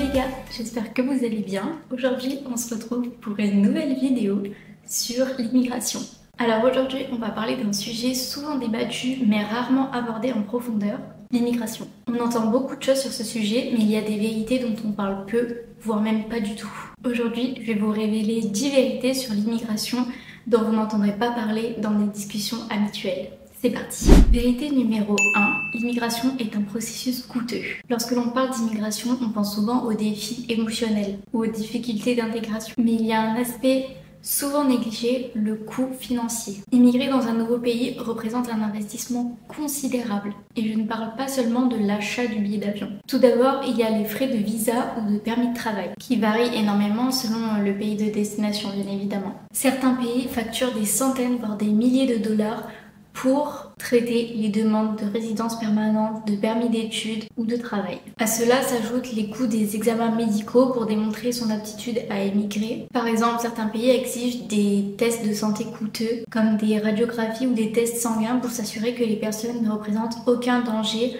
les gars, j'espère que vous allez bien. Aujourd'hui, on se retrouve pour une nouvelle vidéo sur l'immigration. Alors aujourd'hui, on va parler d'un sujet souvent débattu mais rarement abordé en profondeur, l'immigration. On entend beaucoup de choses sur ce sujet, mais il y a des vérités dont on parle peu, voire même pas du tout. Aujourd'hui, je vais vous révéler 10 vérités sur l'immigration dont vous n'entendrez pas parler dans des discussions habituelles. C'est parti. Vérité numéro 1, l'immigration est un processus coûteux. Lorsque l'on parle d'immigration, on pense souvent aux défis émotionnels ou aux difficultés d'intégration. Mais il y a un aspect souvent négligé, le coût financier. Immigrer dans un nouveau pays représente un investissement considérable. Et je ne parle pas seulement de l'achat du billet d'avion. Tout d'abord, il y a les frais de visa ou de permis de travail, qui varient énormément selon le pays de destination, bien évidemment. Certains pays facturent des centaines, voire des milliers de dollars pour traiter les demandes de résidence permanente, de permis d'études ou de travail. À cela s'ajoutent les coûts des examens médicaux pour démontrer son aptitude à émigrer. Par exemple, certains pays exigent des tests de santé coûteux, comme des radiographies ou des tests sanguins pour s'assurer que les personnes ne représentent aucun danger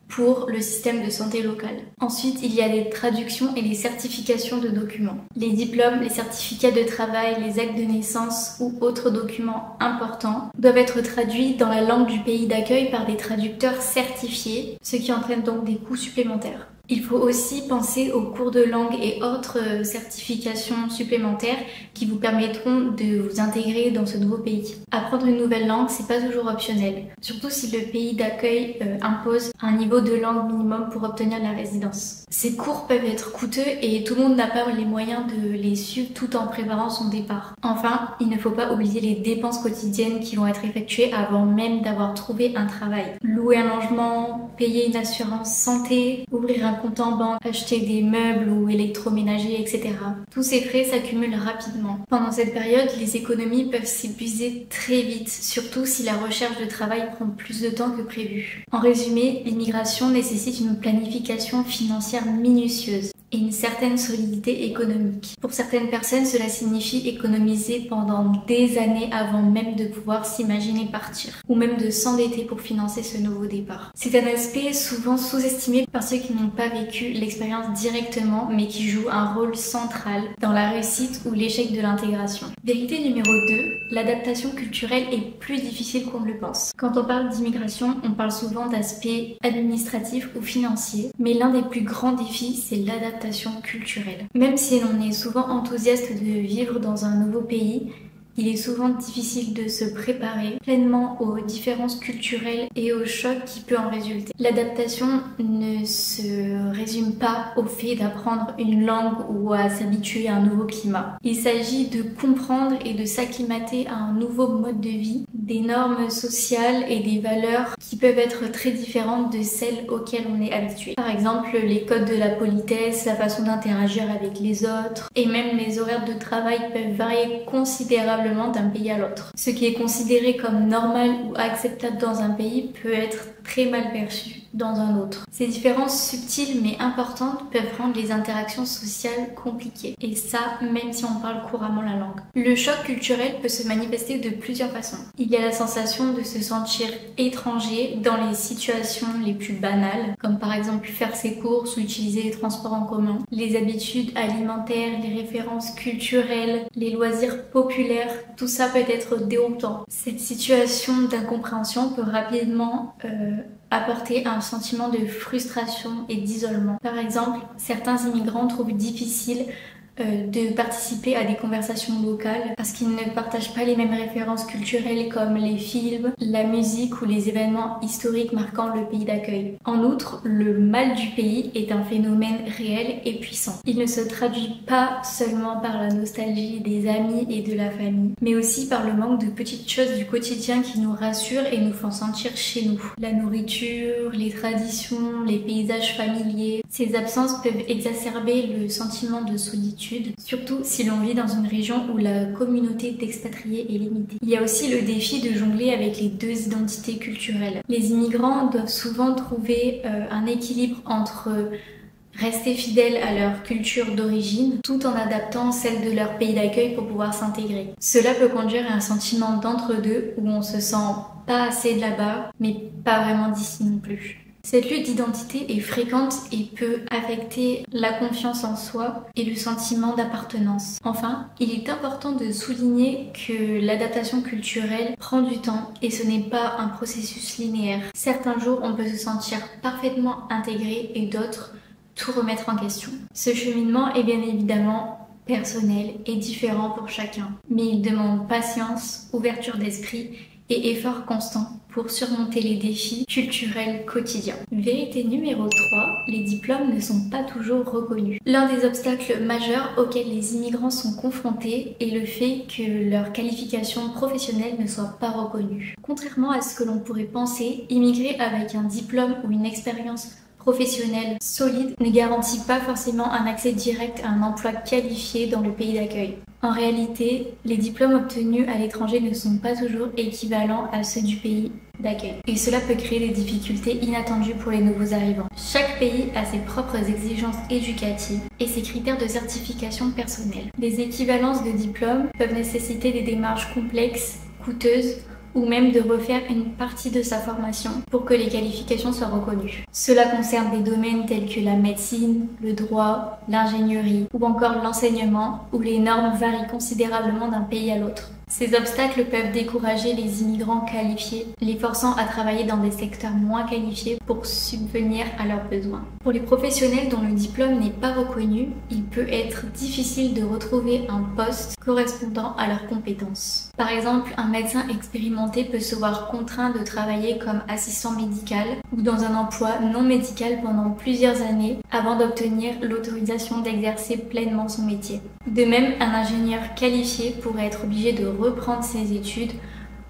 pour le système de santé local. Ensuite, il y a les traductions et les certifications de documents. Les diplômes, les certificats de travail, les actes de naissance ou autres documents importants doivent être traduits dans la langue du pays d'accueil par des traducteurs certifiés, ce qui entraîne donc des coûts supplémentaires. Il faut aussi penser aux cours de langue et autres certifications supplémentaires qui vous permettront de vous intégrer dans ce nouveau pays. Apprendre une nouvelle langue, c'est pas toujours optionnel, surtout si le pays d'accueil impose un niveau de langue minimum pour obtenir la résidence. Ces cours peuvent être coûteux et tout le monde n'a pas les moyens de les suivre tout en préparant son départ. Enfin, il ne faut pas oublier les dépenses quotidiennes qui vont être effectuées avant même d'avoir trouvé un travail. Louer un logement, payer une assurance santé, ouvrir un compte en banque, acheter des meubles ou électroménagers, etc. Tous ces frais s'accumulent rapidement. Pendant cette période, les économies peuvent s'épuiser très vite, surtout si la recherche de travail prend plus de temps que prévu. En résumé, l'immigration nécessite une planification financière minutieuse et une certaine solidité économique. Pour certaines personnes, cela signifie économiser pendant des années avant même de pouvoir s'imaginer partir, ou même de s'endetter pour financer ce nouveau départ. C'est un aspect souvent sous-estimé par ceux qui n'ont pas vécu l'expérience directement, mais qui joue un rôle central dans la réussite ou l'échec de l'intégration. Vérité numéro 2, l'adaptation culturelle est plus difficile qu'on ne le pense. Quand on parle d'immigration, on parle souvent d'aspects administratifs ou financiers, mais l'un des plus grands défis, c'est l'adaptation culturelle. Même si l'on est souvent enthousiaste de vivre dans un nouveau pays, il est souvent difficile de se préparer pleinement aux différences culturelles et aux chocs qui peuvent en résulter. L'adaptation ne se résume pas au fait d'apprendre une langue ou à s'habituer à un nouveau climat. Il s'agit de comprendre et de s'acclimater à un nouveau mode de vie, des normes sociales et des valeurs qui peuvent être très différentes de celles auxquelles on est habitué. Par exemple, les codes de la politesse, la façon d'interagir avec les autres et même les horaires de travail peuvent varier considérablement d'un pays à l'autre. Ce qui est considéré comme normal ou acceptable dans un pays peut être très mal perçu dans un autre. Ces différences subtiles mais importantes peuvent rendre les interactions sociales compliquées. Et ça, même si on parle couramment la langue. Le choc culturel peut se manifester de plusieurs façons. Il y a la sensation de se sentir étranger dans les situations les plus banales, comme par exemple faire ses courses ou utiliser les transports en commun. Les habitudes alimentaires, les références culturelles, les loisirs populaires, tout ça peut être déroutant. Cette situation d'incompréhension peut rapidement apporter un sentiment de frustration et d'isolement. Par exemple, certains immigrants trouvent difficile de participer à des conversations locales parce qu'ils ne partagent pas les mêmes références culturelles comme les films, la musique ou les événements historiques marquant le pays d'accueil. En outre, le mal du pays est un phénomène réel et puissant. Il ne se traduit pas seulement par la nostalgie des amis et de la famille, mais aussi par le manque de petites choses du quotidien qui nous rassurent et nous font sentir chez nous. La nourriture, les traditions, les paysages familiers, ces absences peuvent exacerber le sentiment de solitude, surtout si l'on vit dans une région où la communauté d'expatriés est limitée. Il y a aussi le défi de jongler avec les deux identités culturelles. Les immigrants doivent souvent trouver un équilibre entre rester fidèles à leur culture d'origine tout en adaptant celle de leur pays d'accueil pour pouvoir s'intégrer. Cela peut conduire à un sentiment d'entre-deux où on se sent pas assez de là-bas mais pas vraiment d'ici non plus. Cette lutte d'identité est fréquente et peut affecter la confiance en soi et le sentiment d'appartenance. Enfin, il est important de souligner que l'adaptation culturelle prend du temps et ce n'est pas un processus linéaire. Certains jours, on peut se sentir parfaitement intégré et d'autres, tout remettre en question. Ce cheminement est bien évidemment personnel et différent pour chacun, mais il demande patience, ouverture d'esprit et effort constant pour surmonter les défis culturels quotidiens. Vérité numéro 3, les diplômes ne sont pas toujours reconnus. L'un des obstacles majeurs auxquels les immigrants sont confrontés est le fait que leur qualification professionnelle ne soit pas reconnue. Contrairement à ce que l'on pourrait penser, immigrer avec un diplôme ou une expérience professionnelle solide ne garantit pas forcément un accès direct à un emploi qualifié dans le pays d'accueil. En réalité, les diplômes obtenus à l'étranger ne sont pas toujours équivalents à ceux du pays d'accueil. Et cela peut créer des difficultés inattendues pour les nouveaux arrivants. Chaque pays a ses propres exigences éducatives et ses critères de certification personnelle. Les équivalences de diplômes peuvent nécessiter des démarches complexes, coûteuses, ou même de refaire une partie de sa formation pour que les qualifications soient reconnues. Cela concerne des domaines tels que la médecine, le droit, l'ingénierie ou encore l'enseignement où les normes varient considérablement d'un pays à l'autre. Ces obstacles peuvent décourager les immigrants qualifiés, les forçant à travailler dans des secteurs moins qualifiés pour subvenir à leurs besoins. Pour les professionnels dont le diplôme n'est pas reconnu, il peut être difficile de retrouver un poste correspondant à leurs compétences. Par exemple, un médecin expérimenté peut se voir contraint de travailler comme assistant médical ou dans un emploi non médical pendant plusieurs années avant d'obtenir l'autorisation d'exercer pleinement son métier. De même, un ingénieur qualifié pourrait être obligé de reprendre ses études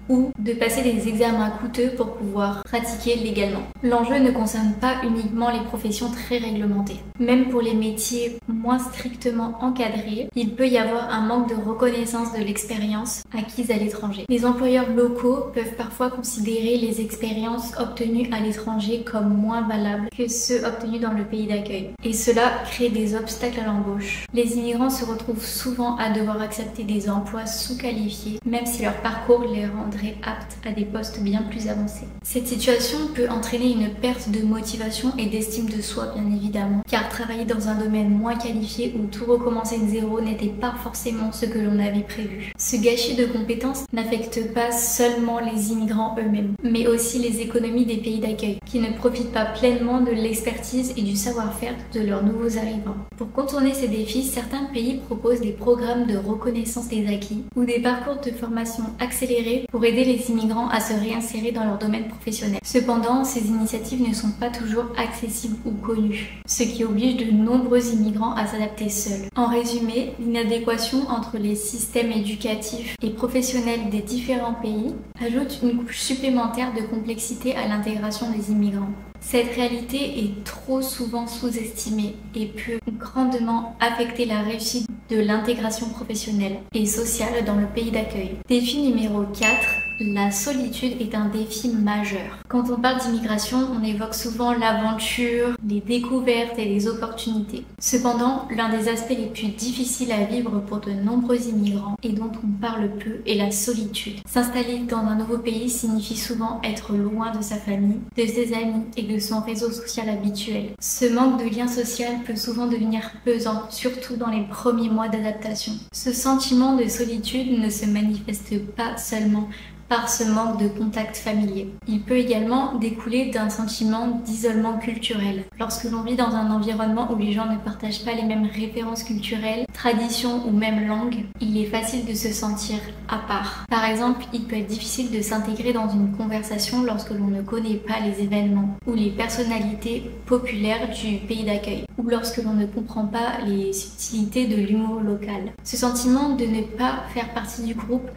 ou de passer des examens coûteux pour pouvoir pratiquer légalement. L'enjeu ne concerne pas uniquement les professions très réglementées. Même pour les métiers moins strictement encadrés, il peut y avoir un manque de reconnaissance de l'expérience acquise à l'étranger. Les employeurs locaux peuvent parfois considérer les expériences obtenues à l'étranger comme moins valables que ceux obtenus dans le pays d'accueil. Et cela crée des obstacles à l'embauche. Les immigrants se retrouvent souvent à devoir accepter des emplois sous-qualifiés, même si leur parcours les rend aptes à des postes bien plus avancés. Cette situation peut entraîner une perte de motivation et d'estime de soi bien évidemment, car travailler dans un domaine moins qualifié où tout recommencer de zéro n'était pas forcément ce que l'on avait prévu. Ce gâchis de compétences n'affecte pas seulement les immigrants eux-mêmes, mais aussi les économies des pays d'accueil, qui ne profitent pas pleinement de l'expertise et du savoir-faire de leurs nouveaux arrivants. Pour contourner ces défis, certains pays proposent des programmes de reconnaissance des acquis ou des parcours de formation accélérés pour aider les immigrants à se réinsérer dans leur domaine professionnel. Cependant, ces initiatives ne sont pas toujours accessibles ou connues, ce qui oblige de nombreux immigrants à s'adapter seuls. En résumé, l'inadéquation entre les systèmes éducatifs et professionnels des différents pays ajoute une couche supplémentaire de complexité à l'intégration des immigrants. Cette réalité est trop souvent sous-estimée et peut grandement affecter la réussite de l'intégration professionnelle et sociale dans le pays d'accueil. Défi numéro 4. La solitude est un défi majeur. Quand on parle d'immigration, on évoque souvent l'aventure, les découvertes et les opportunités. Cependant, l'un des aspects les plus difficiles à vivre pour de nombreux immigrants et dont on parle peu est la solitude. S'installer dans un nouveau pays signifie souvent être loin de sa famille, de ses amis et de son réseau social habituel. Ce manque de lien social peut souvent devenir pesant, surtout dans les premiers mois d'adaptation. Ce sentiment de solitude ne se manifeste pas seulement par ce manque de contact familier. Il peut également découler d'un sentiment d'isolement culturel. Lorsque l'on vit dans un environnement où les gens ne partagent pas les mêmes références culturelles, traditions ou même langues, il est facile de se sentir à part. Par exemple, il peut être difficile de s'intégrer dans une conversation lorsque l'on ne connaît pas les événements ou les personnalités populaires du pays d'accueil, ou lorsque l'on ne comprend pas les subtilités de l'humour local. Ce sentiment de ne pas faire partie du groupe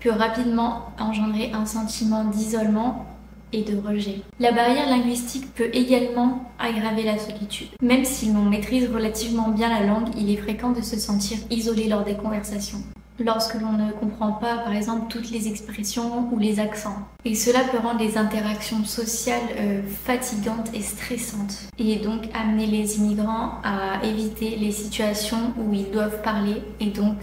peut rapidement engendrer un sentiment d'isolement et de rejet. La barrière linguistique peut également aggraver la solitude. Même si l'on maîtrise relativement bien la langue, il est fréquent de se sentir isolé lors des conversations. Lorsque l'on ne comprend pas, par exemple, toutes les expressions ou les accents. Et cela peut rendre les interactions sociales fatigantes et stressantes. Et donc amener les immigrants à éviter les situations où ils doivent parler et donc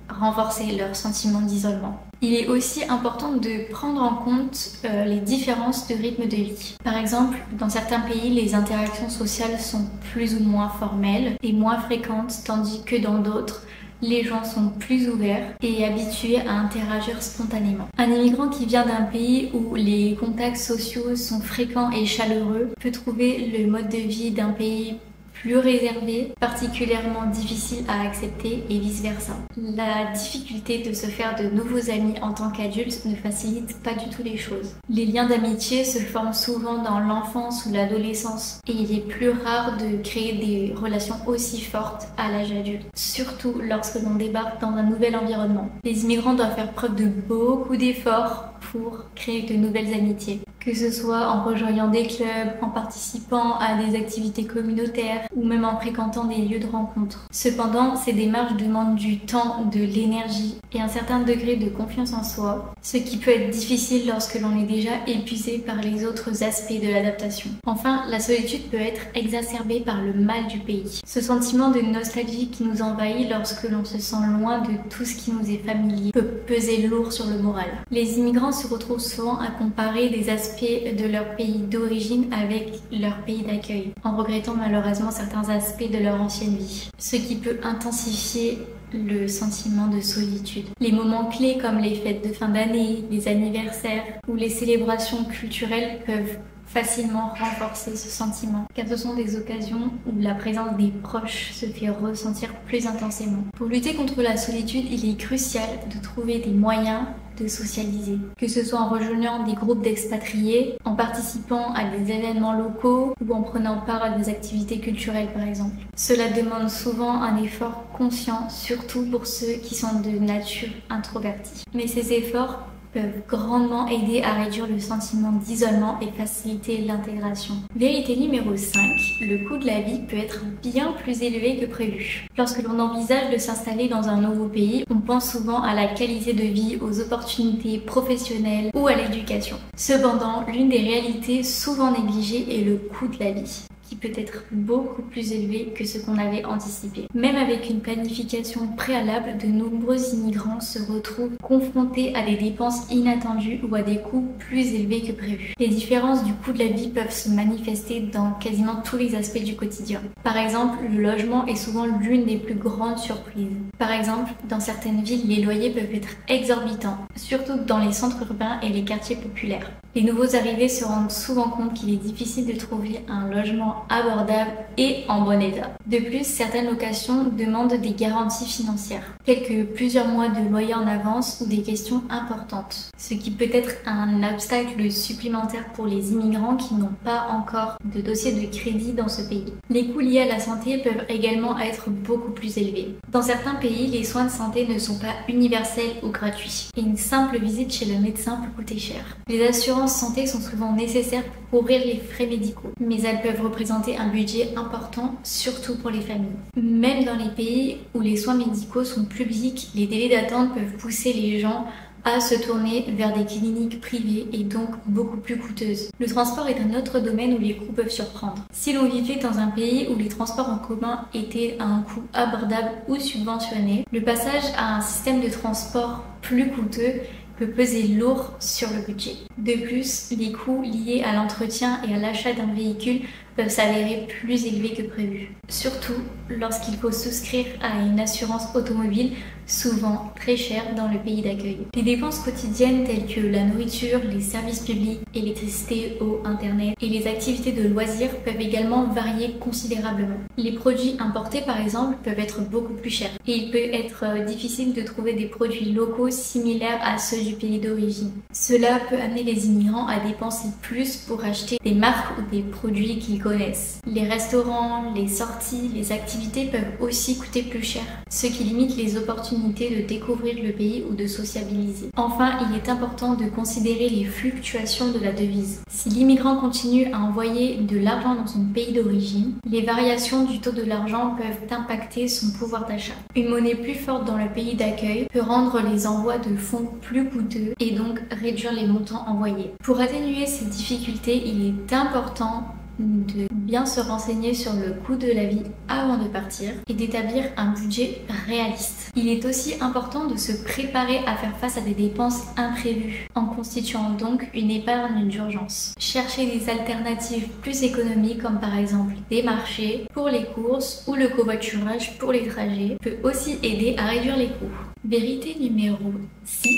renforcer leur sentiment d'isolement. Il est aussi important de prendre en compte les différences de rythme de vie. Par exemple, dans certains pays, les interactions sociales sont plus ou moins formelles et moins fréquentes, tandis que dans d'autres, les gens sont plus ouverts et habitués à interagir spontanément. Un immigrant qui vient d'un pays où les contacts sociaux sont fréquents et chaleureux peut trouver le mode de vie d'un pays plus réservé, particulièrement difficile à accepter et vice-versa. La difficulté de se faire de nouveaux amis en tant qu'adulte ne facilite pas du tout les choses. Les liens d'amitié se forment souvent dans l'enfance ou l'adolescence et il est plus rare de créer des relations aussi fortes à l'âge adulte, surtout lorsque l'on débarque dans un nouvel environnement. Les immigrants doivent faire preuve de beaucoup d'efforts pour créer de nouvelles amitiés, que ce soit en rejoignant des clubs, en participant à des activités communautaires ou même en fréquentant des lieux de rencontre. Cependant, ces démarches demandent du temps, de l'énergie et un certain degré de confiance en soi, ce qui peut être difficile lorsque l'on est déjà épuisé par les autres aspects de l'adaptation. Enfin, la solitude peut être exacerbée par le mal du pays. Ce sentiment de nostalgie qui nous envahit lorsque l'on se sent loin de tout ce qui nous est familier peut peser lourd sur le moral. Les immigrants se retrouvent souvent à comparer des aspects de leur pays d'origine avec leur pays d'accueil, en regrettant malheureusement certains aspects de leur ancienne vie, ce qui peut intensifier le sentiment de solitude. Les moments clés comme les fêtes de fin d'année, les anniversaires ou les célébrations culturelles peuvent facilement renforcer ce sentiment, car ce sont des occasions où la présence des proches se fait ressentir plus intensément. Pour lutter contre la solitude, il est crucial de trouver des moyens de socialiser, que ce soit en rejoignant des groupes d'expatriés, en participant à des événements locaux ou en prenant part à des activités culturelles par exemple. Cela demande souvent un effort conscient, surtout pour ceux qui sont de nature introvertis. Mais ces efforts peuvent grandement aider à réduire le sentiment d'isolement et faciliter l'intégration. Vérité numéro 5, le coût de la vie peut être bien plus élevé que prévu. Lorsque l'on envisage de s'installer dans un nouveau pays, on pense souvent à la qualité de vie, aux opportunités professionnelles ou à l'éducation. Cependant, l'une des réalités souvent négligées est le coût de la vie, qui peut être beaucoup plus élevé que ce qu'on avait anticipé. Même avec une planification préalable, de nombreux immigrants se retrouvent confrontés à des dépenses inattendues ou à des coûts plus élevés que prévu. Les différences du coût de la vie peuvent se manifester dans quasiment tous les aspects du quotidien. Par exemple, le logement est souvent l'une des plus grandes surprises. Par exemple, dans certaines villes, les loyers peuvent être exorbitants, surtout dans les centres urbains et les quartiers populaires. Les nouveaux arrivés se rendent souvent compte qu'il est difficile de trouver un logement abordable et en bon état. De plus, certaines locations demandent des garanties financières, telles que plusieurs mois de loyer en avance ou des questions importantes, ce qui peut être un obstacle supplémentaire pour les immigrants qui n'ont pas encore de dossier de crédit dans ce pays. Les coûts liés à la santé peuvent également être beaucoup plus élevés. Dans certains pays, les soins de santé ne sont pas universels ou gratuits, et une simple visite chez le médecin peut coûter cher. Les assurances santé sont souvent nécessaires pour couvrir les frais médicaux, mais elles peuvent représenter un budget important, surtout pour les familles. Même dans les pays où les soins médicaux sont publics, les délais d'attente peuvent pousser les gens à se tourner vers des cliniques privées et donc beaucoup plus coûteuses. Le transport est un autre domaine où les coûts peuvent surprendre. Si l'on vivait dans un pays où les transports en commun étaient à un coût abordable ou subventionné, le passage à un système de transport plus coûteux peut peser lourd sur le budget. De plus, les coûts liés à l'entretien et à l'achat d'un véhicule peuvent s'avérer plus élevés que prévu. Surtout lorsqu'il faut souscrire à une assurance automobile, souvent très chère dans le pays d'accueil. Les dépenses quotidiennes telles que la nourriture, les services publics, électricité, eau, internet et les activités de loisirs peuvent également varier considérablement. Les produits importés par exemple peuvent être beaucoup plus chers et il peut être difficile de trouver des produits locaux similaires à ceux du pays d'origine. Cela peut amener les immigrants à dépenser plus pour acheter des marques ou des produits qu'ils connaissent. Les restaurants, les sorties, les activités peuvent aussi coûter plus cher, ce qui limite les opportunités de découvrir le pays ou de sociabiliser. Enfin, il est important de considérer les fluctuations de la devise. Si l'immigrant continue à envoyer de l'argent dans son pays d'origine, les variations du taux de l'argent peuvent impacter son pouvoir d'achat. Une monnaie plus forte dans le pays d'accueil peut rendre les envois de fonds plus coûteux et donc réduire les montants envoyés. Pour atténuer ces difficultés, il est important de bien se renseigner sur le coût de la vie avant de partir et d'établir un budget réaliste. Il est aussi important de se préparer à faire face à des dépenses imprévues, en constituant donc une épargne d'urgence. Chercher des alternatives plus économiques comme par exemple des marchés pour les courses ou le covoiturage pour les trajets peut aussi aider à réduire les coûts. Vérité numéro 6.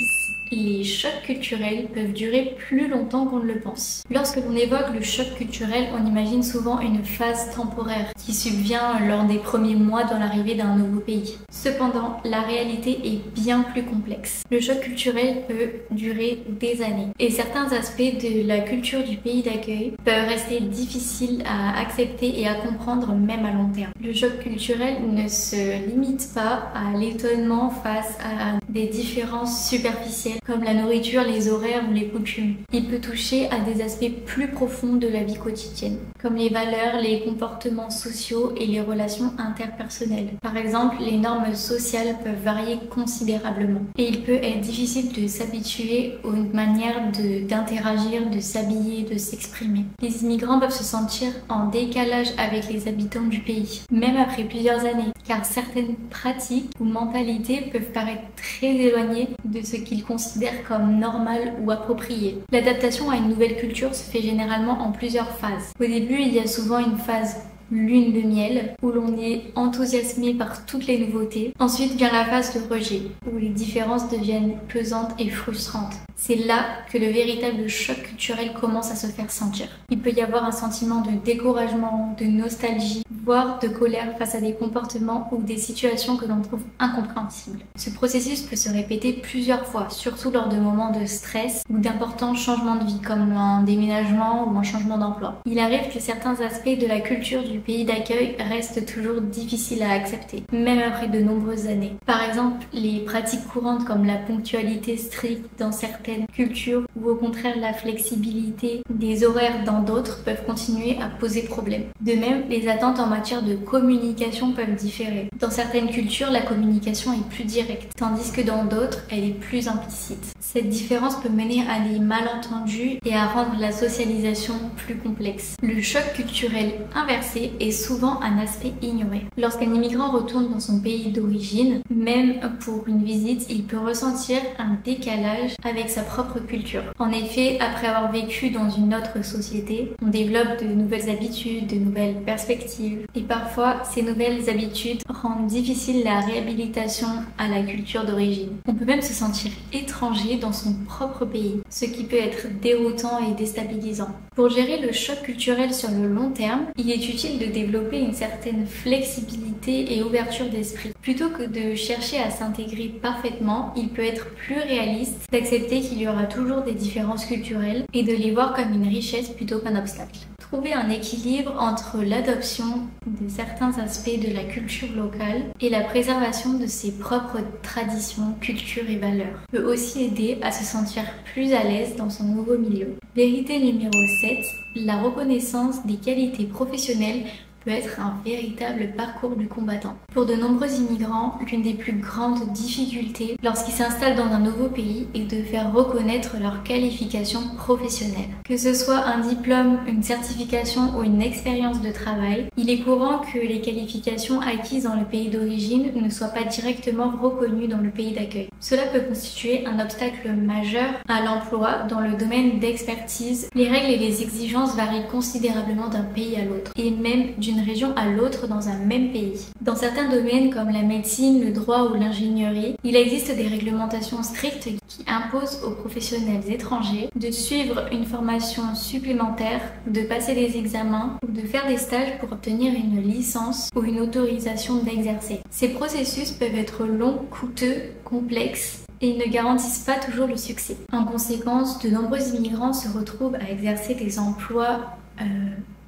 Les chocs culturels peuvent durer plus longtemps qu'on ne le pense. Lorsque l'on évoque le choc culturel, on imagine souvent une phase temporaire qui subvient lors des premiers mois dans l'arrivée d'un nouveau pays. Cependant, la réalité est bien plus complexe. Le choc culturel peut durer des années et certains aspects de la culture du pays d'accueil peuvent rester difficiles à accepter et à comprendre même à long terme. Le choc culturel ne se limite pas à l'étonnement face à des différences superficielles comme la nourriture, les horaires ou les coutumes. Il peut toucher à des aspects plus profonds de la vie quotidienne, comme les valeurs, les comportements sociaux et les relations interpersonnelles. Par exemple, les normes sociales peuvent varier considérablement et il peut être difficile de s'habituer aux manières d'interagir, de s'habiller, de s'exprimer. Les immigrants peuvent se sentir en décalage avec les habitants du pays, même après plusieurs années, car certaines pratiques ou mentalités peuvent paraître très éloignées de ce qu'ils considèrent comme normal ou approprié. L'adaptation à une nouvelle culture se fait généralement en plusieurs phases. Au début, il y a souvent une phase lune de miel, où l'on est enthousiasmé par toutes les nouveautés. Ensuite vient la phase de rejet, où les différences deviennent pesantes et frustrantes. C'est là que le véritable choc culturel commence à se faire sentir. Il peut y avoir un sentiment de découragement, de nostalgie, voire de colère face à des comportements ou des situations que l'on trouve incompréhensibles. Ce processus peut se répéter plusieurs fois, surtout lors de moments de stress ou d'importants changements de vie, comme un déménagement ou un changement d'emploi. Il arrive que certains aspects de la culture du pays d'accueil restent toujours difficiles à accepter, même après de nombreuses années. Par exemple, les pratiques courantes comme la ponctualité stricte dans certaines cultures ou au contraire la flexibilité des horaires dans d'autres peuvent continuer à poser problème. De même, les attentes en matière de communication peuvent différer. Dans certaines cultures, la communication est plus directe, tandis que dans d'autres, elle est plus implicite. Cette différence peut mener à des malentendus et à rendre la socialisation plus complexe. Le choc culturel inversé est souvent un aspect ignoré. Lorsqu'un immigrant retourne dans son pays d'origine, même pour une visite, il peut ressentir un décalage avec sa propre culture. En effet, après avoir vécu dans une autre société, on développe de nouvelles habitudes, de nouvelles perspectives, et parfois ces nouvelles habitudes rendent difficile la réhabilitation à la culture d'origine. On peut même se sentir étranger dans son propre pays, ce qui peut être déroutant et déstabilisant. Pour gérer le choc culturel sur le long terme, il est utile de développer une certaine flexibilité et ouverture d'esprit. Plutôt que de chercher à s'intégrer parfaitement, il peut être plus réaliste d'accepter qu'il y aura toujours des différences culturelles et de les voir comme une richesse plutôt qu'un obstacle. Trouver un équilibre entre l'adoption de certains aspects de la culture locale et la préservation de ses propres traditions, cultures et valeurs peut aussi aider à se sentir plus à l'aise dans son nouveau milieu. Vérité numéro 7, la reconnaissance des qualités professionnelles peut être un véritable parcours du combattant. Pour de nombreux immigrants, l'une des plus grandes difficultés lorsqu'ils s'installent dans un nouveau pays est de faire reconnaître leurs qualifications professionnelles. Que ce soit un diplôme, une certification ou une expérience de travail, il est courant que les qualifications acquises dans le pays d'origine ne soient pas directement reconnues dans le pays d'accueil. Cela peut constituer un obstacle majeur à l'emploi dans le domaine d'expertise. Les règles et les exigences varient considérablement d'un pays à l'autre, et même d'une région à l'autre dans un même pays. Dans certains domaines comme la médecine, le droit ou l'ingénierie, il existe des réglementations strictes qui imposent aux professionnels étrangers de suivre une formation supplémentaire, de passer des examens ou de faire des stages pour obtenir une licence ou une autorisation d'exercer. Ces processus peuvent être longs, coûteux, complexes et ils ne garantissent pas toujours le succès. En conséquence, de nombreux immigrants se retrouvent à exercer des emplois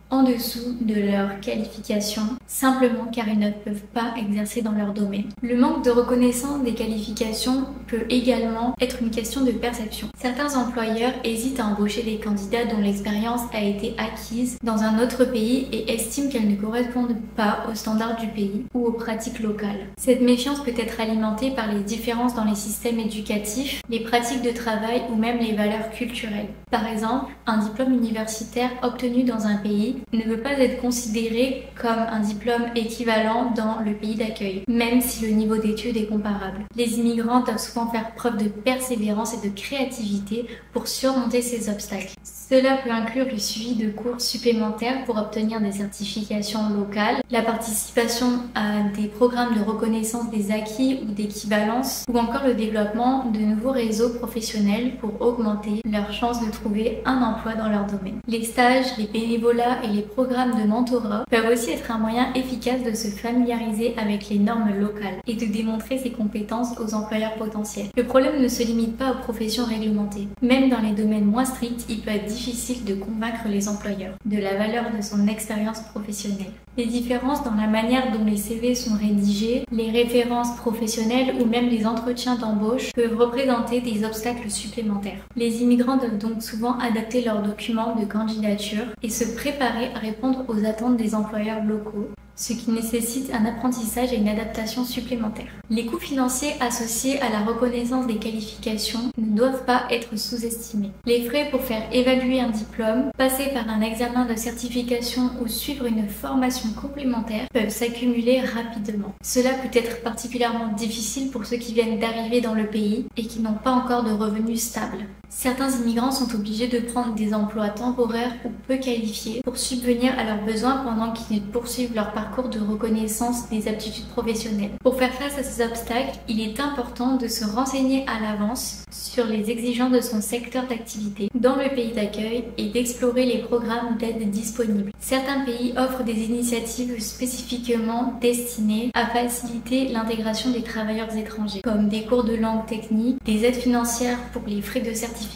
en dessous de leur qualification, simplement car ils ne peuvent pas exercer dans leur domaine. Le manque de reconnaissance des qualifications peut également être une question de perception. Certains employeurs hésitent à embaucher des candidats dont l'expérience a été acquise dans un autre pays et estiment qu'elles ne correspondent pas aux standards du pays ou aux pratiques locales. Cette méfiance peut être alimentée par les différences dans les systèmes éducatifs, les pratiques de travail ou même les valeurs culturelles. Par exemple, un diplôme universitaire obtenu dans un pays pays ne peut pas être considéré comme un diplôme équivalent dans le pays d'accueil, même si le niveau d'études est comparable. Les immigrants doivent souvent faire preuve de persévérance et de créativité pour surmonter ces obstacles. Cela peut inclure le suivi de cours supplémentaires pour obtenir des certifications locales, la participation à des programmes de reconnaissance des acquis ou d'équivalence, ou encore le développement de nouveaux réseaux professionnels pour augmenter leurs chances de trouver un emploi dans leur domaine. Les stages, les bénévolats et les programmes de mentorat peuvent aussi être un moyen efficace de se familiariser avec les normes locales et de démontrer ses compétences aux employeurs potentiels. Le problème ne se limite pas aux professions réglementées. Même dans les domaines moins stricts, il peut être difficile de convaincre les employeurs de la valeur de son expérience professionnelle. Les différences dans la manière dont les CV sont rédigés, les références professionnelles ou même les entretiens d'embauche peuvent représenter des obstacles supplémentaires. Les immigrants doivent donc souvent adapter leurs documents de candidature et se préparer à répondre aux attentes des employeurs locaux, ce qui nécessite un apprentissage et une adaptation supplémentaire. Les coûts financiers associés à la reconnaissance des qualifications ne doivent pas être sous-estimés. Les frais pour faire évaluer un diplôme, passer par un examen de certification ou suivre une formation complémentaire peuvent s'accumuler rapidement. Cela peut être particulièrement difficile pour ceux qui viennent d'arriver dans le pays et qui n'ont pas encore de revenus stables. Certains immigrants sont obligés de prendre des emplois temporaires ou peu qualifiés pour subvenir à leurs besoins pendant qu'ils poursuivent leur parcours de reconnaissance des aptitudes professionnelles. Pour faire face à ces obstacles, il est important de se renseigner à l'avance sur les exigences de son secteur d'activité dans le pays d'accueil et d'explorer les programmes d'aide disponibles. Certains pays offrent des initiatives spécifiquement destinées à faciliter l'intégration des travailleurs étrangers, comme des cours de langue technique, des aides financières pour les frais de certification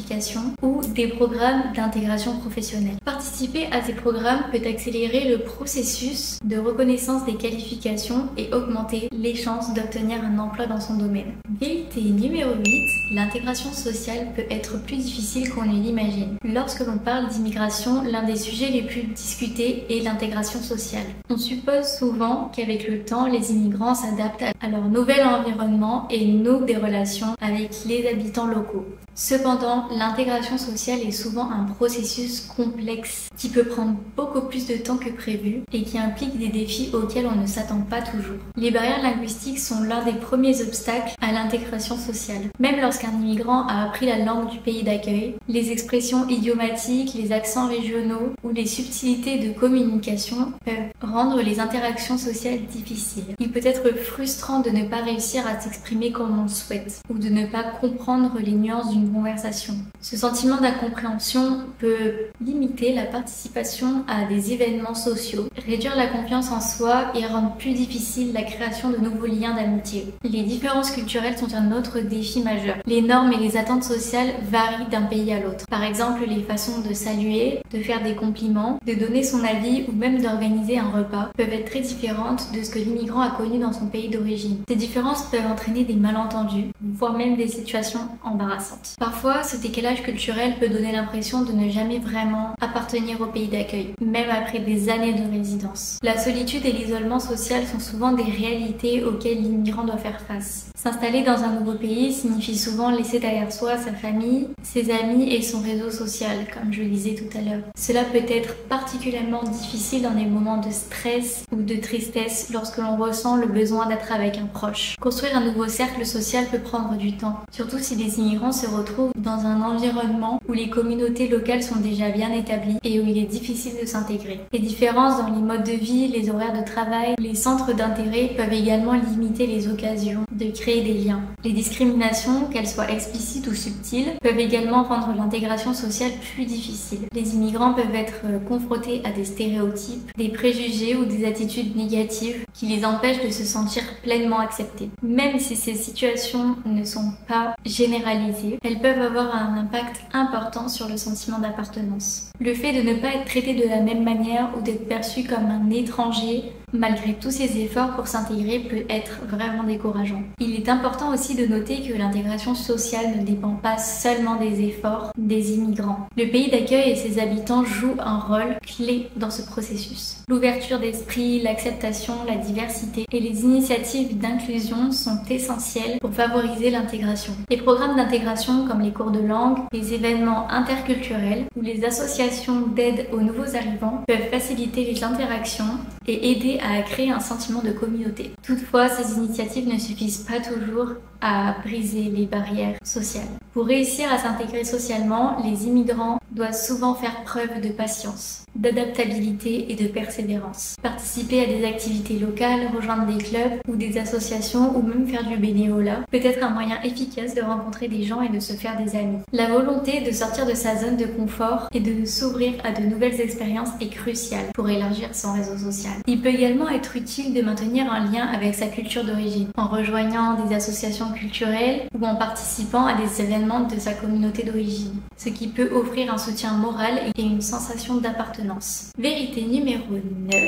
ou des programmes d'intégration professionnelle. Participer à ces programmes peut accélérer le processus de reconnaissance des qualifications et augmenter les chances d'obtenir un emploi dans son domaine. Vérité numéro 8, l'intégration sociale peut être plus difficile qu'on ne l'imagine. Lorsque l'on parle d'immigration, l'un des sujets les plus discutés est l'intégration sociale. On suppose souvent qu'avec le temps, les immigrants s'adaptent à leur nouvel environnement et nouent des relations avec les habitants locaux. Cependant, l'intégration sociale est souvent un processus complexe qui peut prendre beaucoup plus de temps que prévu et qui implique des défis auxquels on ne s'attend pas toujours. Les barrières linguistiques sont l'un des premiers obstacles à l'intégration sociale. Même lorsqu'un immigrant a appris la langue du pays d'accueil, les expressions idiomatiques, les accents régionaux ou les subtilités de communication peuvent rendre les interactions sociales difficiles. Il peut être frustrant de ne pas réussir à s'exprimer comme on le souhaite ou de ne pas comprendre les nuances d'une conversation. Ce sentiment d'incompréhension peut limiter la participation à des événements sociaux, réduire la confiance en soi et rendre plus difficile la création de nouveaux liens d'amitié. Les différences culturelles sont un autre défi majeur. Les normes et les attentes sociales varient d'un pays à l'autre. Par exemple, les façons de saluer, de faire des compliments, de donner son avis ou même d'organiser un repas peuvent être très différentes de ce que l'immigrant a connu dans son pays d'origine. Ces différences peuvent entraîner des malentendus, voire même des situations embarrassantes. Parfois, ce décalage culturel peut donner l'impression de ne jamais vraiment appartenir au pays d'accueil, même après des années de résidence. La solitude et l'isolement social sont souvent des réalités auxquelles l'immigrant doit faire face. S'installer dans un nouveau pays signifie souvent laisser derrière soi sa famille, ses amis et son réseau social, comme je le disais tout à l'heure. Cela peut être particulièrement difficile dans des moments de stress ou de tristesse lorsque l'on ressent le besoin d'être avec un proche. Construire un nouveau cercle social peut prendre du temps, surtout si les immigrants se retrouvent dans un environnement où les communautés locales sont déjà bien établies et où il est difficile de s'intégrer. Les différences dans les modes de vie, les horaires de travail, les centres d'intérêt peuvent également limiter les occasions de créer des liens. Les discriminations, qu'elles soient explicites ou subtiles, peuvent également rendre l'intégration sociale plus difficile. Les immigrants peuvent être confrontés à des stéréotypes, des préjugés ou des attitudes négatives qui les empêchent de se sentir pleinement acceptés. Même si ces situations ne sont pas généralisées, elles peuvent avoir un impact important sur le sentiment d'appartenance. Le fait de ne pas être traité de la même manière ou d'être perçu comme un étranger malgré tous ces efforts pour s'intégrer, peut être vraiment décourageant. Il est important aussi de noter que l'intégration sociale ne dépend pas seulement des efforts des immigrants. Le pays d'accueil et ses habitants jouent un rôle clé dans ce processus. L'ouverture d'esprit, l'acceptation, la diversité et les initiatives d'inclusion sont essentielles pour favoriser l'intégration. Les programmes d'intégration comme les cours de langue, les événements interculturels ou les associations d'aide aux nouveaux arrivants peuvent faciliter les interactions et aider à créer un sentiment de communauté. Toutefois, ces initiatives ne suffisent pas toujours à briser les barrières sociales. Pour réussir à s'intégrer socialement, les immigrants doivent souvent faire preuve de patience, d'adaptabilité et de persévérance. Participer à des activités locales, rejoindre des clubs ou des associations ou même faire du bénévolat peut être un moyen efficace de rencontrer des gens et de se faire des amis. La volonté de sortir de sa zone de confort et de s'ouvrir à de nouvelles expériences est cruciale pour élargir son réseau social. Il peut également être utile de maintenir un lien avec sa culture d'origine, en rejoignant des associations culturelles ou en participant à des événements de sa communauté d'origine, ce qui peut offrir un soutien moral et une sensation d'appartenance. Vérité numéro 9,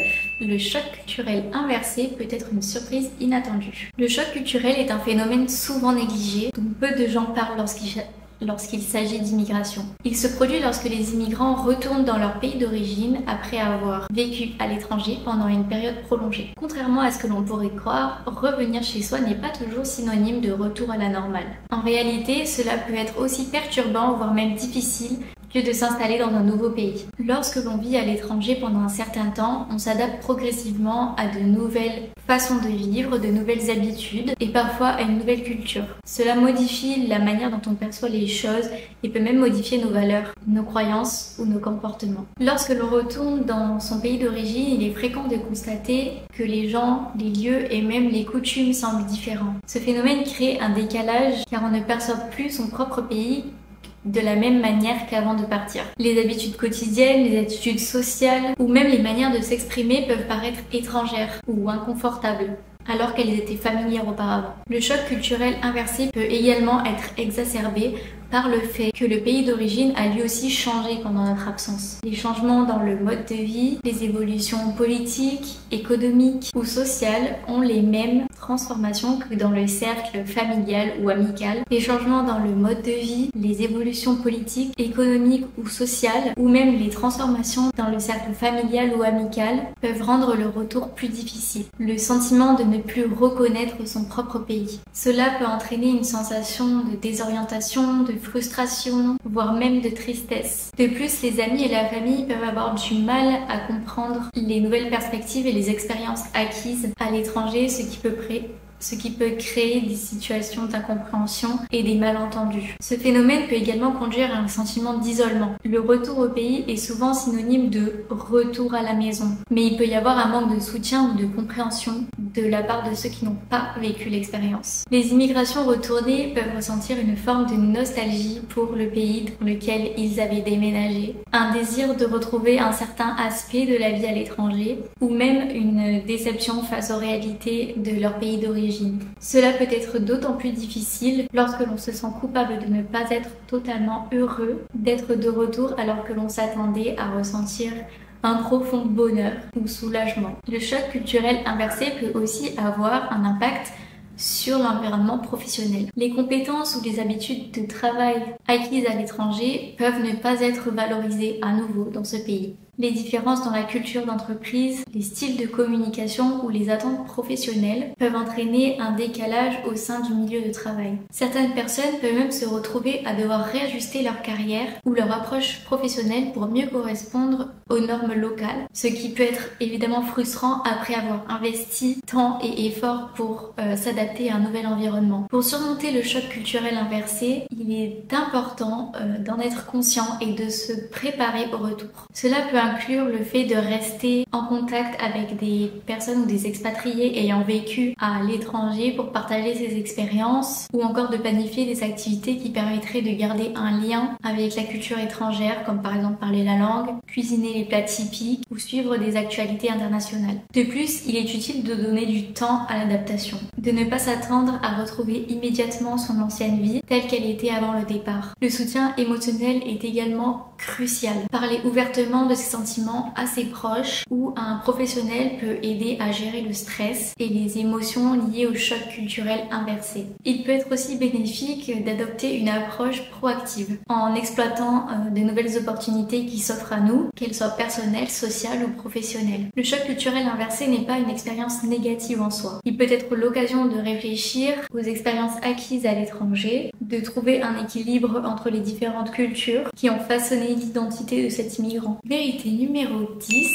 le choc culturel inversé peut être une surprise inattendue. Le choc culturel est un phénomène souvent négligé, dont peu de gens parlent lorsqu'il s'agit d'immigration. Il se produit lorsque les immigrants retournent dans leur pays d'origine après avoir vécu à l'étranger pendant une période prolongée. Contrairement à ce que l'on pourrait croire, revenir chez soi n'est pas toujours synonyme de retour à la normale. En réalité, cela peut être aussi perturbant, voire même difficile, que de s'installer dans un nouveau pays. Lorsque l'on vit à l'étranger pendant un certain temps, on s'adapte progressivement à de nouvelles façons de vivre, de nouvelles habitudes et parfois à une nouvelle culture. Cela modifie la manière dont on perçoit les choses et peut même modifier nos valeurs, nos croyances ou nos comportements. Lorsque l'on retourne dans son pays d'origine, il est fréquent de constater que les gens, les lieux et même les coutumes semblent différents. Ce phénomène crée un décalage car on ne perçoit plus son propre pays de la même manière qu'avant de partir. Les habitudes quotidiennes, les attitudes sociales ou même les manières de s'exprimer peuvent paraître étrangères ou inconfortables, alors qu'elles étaient familières auparavant. Le choc culturel inversé peut également être exacerbé par le fait que le pays d'origine a lui aussi changé pendant notre absence. Les changements dans le mode de vie, les évolutions politiques, économiques ou sociales ont les mêmes transformations que dans le cercle familial ou amical. Les changements dans le mode de vie, les évolutions politiques, économiques ou sociales, ou même les transformations dans le cercle familial ou amical peuvent rendre le retour plus difficile. Le sentiment de ne plus reconnaître son propre pays. Cela peut entraîner une sensation de désorientation, de frustration, voire même de tristesse. De plus, les amis et la famille peuvent avoir du mal à comprendre les nouvelles perspectives et les expériences acquises à l'étranger, ce qui peut créer des situations d'incompréhension et des malentendus. Ce phénomène peut également conduire à un sentiment d'isolement. Le retour au pays est souvent synonyme de retour à la maison, mais il peut y avoir un manque de soutien ou de compréhension de la part de ceux qui n'ont pas vécu l'expérience. Les immigrations retournées peuvent ressentir une forme de nostalgie pour le pays dans lequel ils avaient déménagé, un désir de retrouver un certain aspect de la vie à l'étranger, ou même une déception face aux réalités de leur pays d'origine. Cela peut être d'autant plus difficile lorsque l'on se sent coupable de ne pas être totalement heureux d'être de retour alors que l'on s'attendait à ressentir un profond bonheur ou soulagement. Le choc culturel inversé peut aussi avoir un impact sur l'environnement professionnel. Les compétences ou les habitudes de travail acquises à l'étranger peuvent ne pas être valorisées à nouveau dans ce pays. Les différences dans la culture d'entreprise, les styles de communication ou les attentes professionnelles peuvent entraîner un décalage au sein du milieu de travail. Certaines personnes peuvent même se retrouver à devoir réajuster leur carrière ou leur approche professionnelle pour mieux correspondre aux normes locales, ce qui peut être évidemment frustrant après avoir investi temps et effort pour s'adapter à un nouvel environnement. Pour surmonter le choc culturel inversé, il est important d'en être conscient et de se préparer au retour. Cela peut inclure le fait de rester en contact avec des personnes ou des expatriés ayant vécu à l'étranger pour partager ses expériences, ou encore de planifier des activités qui permettraient de garder un lien avec la culture étrangère, comme par exemple parler la langue, cuisiner les plats typiques ou suivre des actualités internationales. De plus, il est utile de donner du temps à l'adaptation, de ne pas s'attendre à retrouver immédiatement son ancienne vie telle qu'elle était avant le départ. Le soutien émotionnel est également crucial. Parler ouvertement de ses sentiments assez proches où un professionnel peut aider à gérer le stress et les émotions liées au choc culturel inversé. Il peut être aussi bénéfique d'adopter une approche proactive en exploitant de nouvelles opportunités qui s'offrent à nous, qu'elles soient personnelles, sociales ou professionnelles. Le choc culturel inversé n'est pas une expérience négative en soi. Il peut être l'occasion de réfléchir aux expériences acquises à l'étranger, de trouver un équilibre entre les différentes cultures qui ont façonné l'identité de cet immigrant. Vérité numéro 10,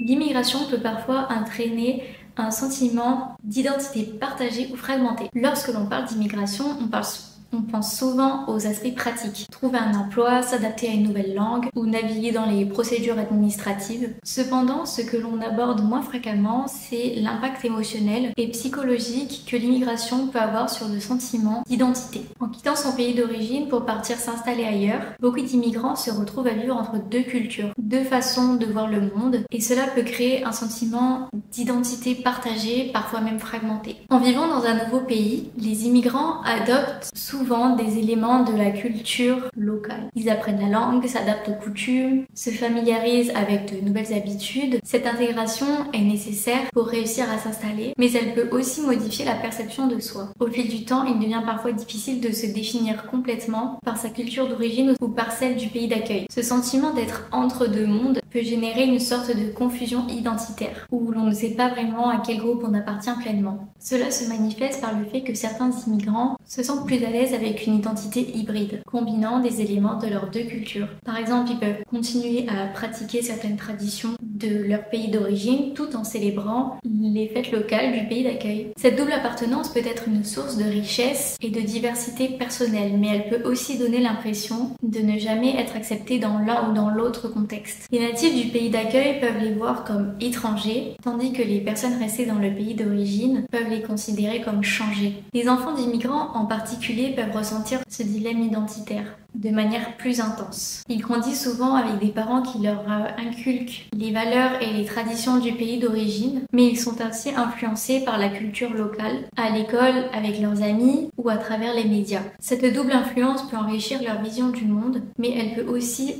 l'immigration peut parfois entraîner un sentiment d'identité partagée ou fragmentée. Lorsque l'on parle d'immigration, on pense souvent aux aspects pratiques. Trouver un emploi, s'adapter à une nouvelle langue ou naviguer dans les procédures administratives. Cependant, ce que l'on aborde moins fréquemment, c'est l'impact émotionnel et psychologique que l'immigration peut avoir sur le sentiment d'identité. En quittant son pays d'origine pour partir s'installer ailleurs, beaucoup d'immigrants se retrouvent à vivre entre deux cultures, deux façons de voir le monde, et cela peut créer un sentiment d'identité partagée, parfois même fragmentée. En vivant dans un nouveau pays, les immigrants adoptent souvent des éléments de la culture locale. Ils apprennent la langue, s'adaptent aux coutumes, se familiarisent avec de nouvelles habitudes. Cette intégration est nécessaire pour réussir à s'installer, mais elle peut aussi modifier la perception de soi. Au fil du temps, il devient parfois difficile de se définir complètement par sa culture d'origine ou par celle du pays d'accueil. Ce sentiment d'être entre deux mondes peut générer une sorte de confusion identitaire, où l'on ne sait pas vraiment à quel groupe on appartient pleinement. Cela se manifeste par le fait que certains immigrants se sentent plus à l'aise avec une identité hybride, combinant des éléments de leurs deux cultures. Par exemple, ils peuvent continuer à pratiquer certaines traditions de leur pays d'origine tout en célébrant les fêtes locales du pays d'accueil. Cette double appartenance peut être une source de richesse et de diversité personnelle, mais elle peut aussi donner l'impression de ne jamais être acceptée dans l'un ou dans l'autre contexte. Les natifs du pays d'accueil peuvent les voir comme étrangers, tandis que les personnes restées dans le pays d'origine peuvent les considérer comme changés. Les enfants d'immigrants en particulier peuvent ressentir ce dilemme identitaire de manière plus intense. Ils grandissent souvent avec des parents qui leur inculquent les valeurs et les traditions du pays d'origine, mais ils sont ainsi influencés par la culture locale, à l'école, avec leurs amis ou à travers les médias. Cette double influence peut enrichir leur vision du monde, mais elle peut aussi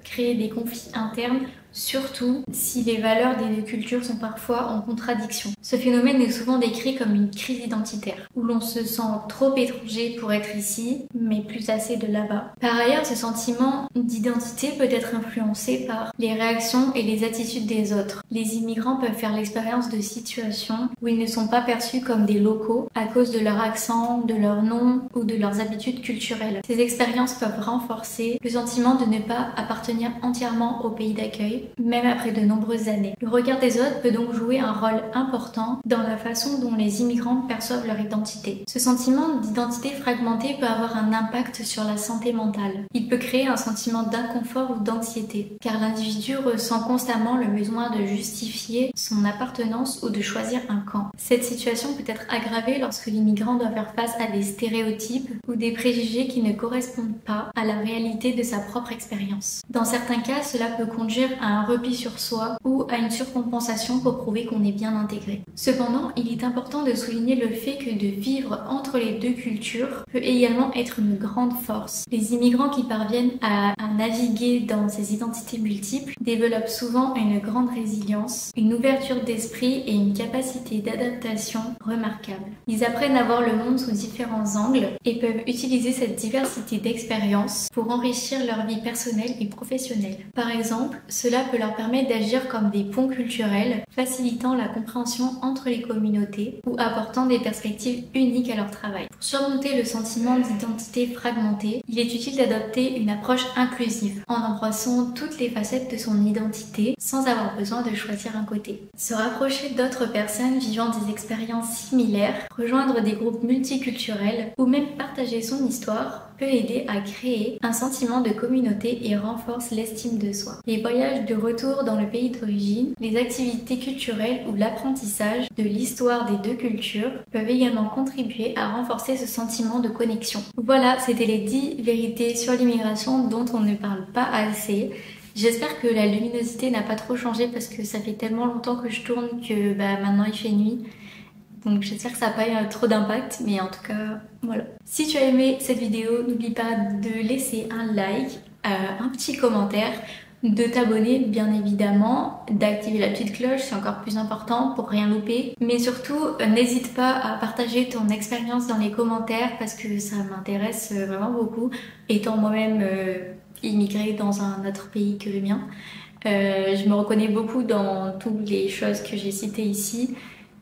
créer des conflits internes, surtout si les valeurs des deux cultures sont parfois en contradiction. Ce phénomène est souvent décrit comme une crise identitaire, où l'on se sent trop étranger pour être ici, mais plus assez de là-bas. Par ailleurs, ce sentiment d'identité peut être influencé par les réactions et les attitudes des autres. Les immigrants peuvent faire l'expérience de situations où ils ne sont pas perçus comme des locaux à cause de leur accent, de leur nom ou de leurs habitudes culturelles. Ces expériences peuvent renforcer le sentiment de ne pas appartenir entièrement au pays d'accueil, même après de nombreuses années. Le regard des autres peut donc jouer un rôle important dans la façon dont les immigrants perçoivent leur identité. Ce sentiment d'identité fragmentée peut avoir un impact sur la santé mentale. Il peut créer un sentiment d'inconfort ou d'anxiété, car l'individu ressent constamment le besoin de justifier son appartenance ou de choisir un camp. Cette situation peut être aggravée lorsque l'immigrant doit faire face à des stéréotypes ou des préjugés qui ne correspondent pas à la réalité de sa propre expérience. Dans certains cas, cela peut conduire à un repli sur soi ou à une surcompensation pour prouver qu'on est bien intégré. Cependant, il est important de souligner le fait que de vivre entre les deux cultures peut également être une grande force. Les immigrants qui parviennent à naviguer dans ces identités multiples développent souvent une grande résilience, une ouverture d'esprit et une capacité d'adaptation remarquable. Ils apprennent à voir le monde sous différents angles et peuvent utiliser cette diversité d'expériences pour enrichir leur vie personnelle et professionnelle. Par exemple, cela peut leur permettre d'agir comme des ponts culturels, facilitant la compréhension entre les communautés ou apportant des perspectives uniques à leur travail. Pour surmonter le sentiment d'identité fragmentée, il est utile d'adopter une approche inclusive en embrassant toutes les facettes de son identité sans avoir besoin de choisir un côté. Se rapprocher d'autres personnes vivant des expériences similaires, rejoindre des groupes multiculturels ou même partager son histoire peut aider à créer un sentiment de communauté et renforce l'estime de soi. Les voyages de retour dans le pays d'origine, les activités culturelles ou l'apprentissage de l'histoire des deux cultures peuvent également contribuer à renforcer ce sentiment de connexion. Voilà, c'était les 10 vérités sur l'immigration dont on ne parle pas assez. J'espère que la luminosité n'a pas trop changé parce que ça fait tellement longtemps que je tourne que maintenant il fait nuit. Donc j'espère que ça n'a pas eu trop d'impact, mais en tout cas, voilà. Si tu as aimé cette vidéo, n'oublie pas de laisser un like, un petit commentaire, de t'abonner bien évidemment, d'activer la petite cloche, c'est encore plus important pour rien louper. Mais surtout, n'hésite pas à partager ton expérience dans les commentaires parce que ça m'intéresse vraiment beaucoup, étant moi-même immigrée dans un autre pays que le mien. Je me reconnais beaucoup dans toutes les choses que j'ai citées ici,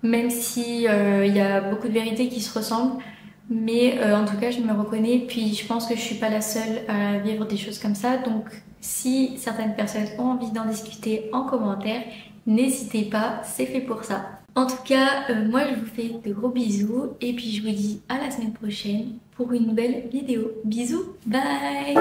même si il y a beaucoup de vérités qui se ressemblent. Mais en tout cas, je me reconnais, puis je pense que je suis pas la seule à vivre des choses comme ça. Donc, si certaines personnes ont envie d'en discuter en commentaire, n'hésitez pas, c'est fait pour ça. En tout cas, moi je vous fais de gros bisous et puis je vous dis à la semaine prochaine pour une nouvelle vidéo. Bisous, bye!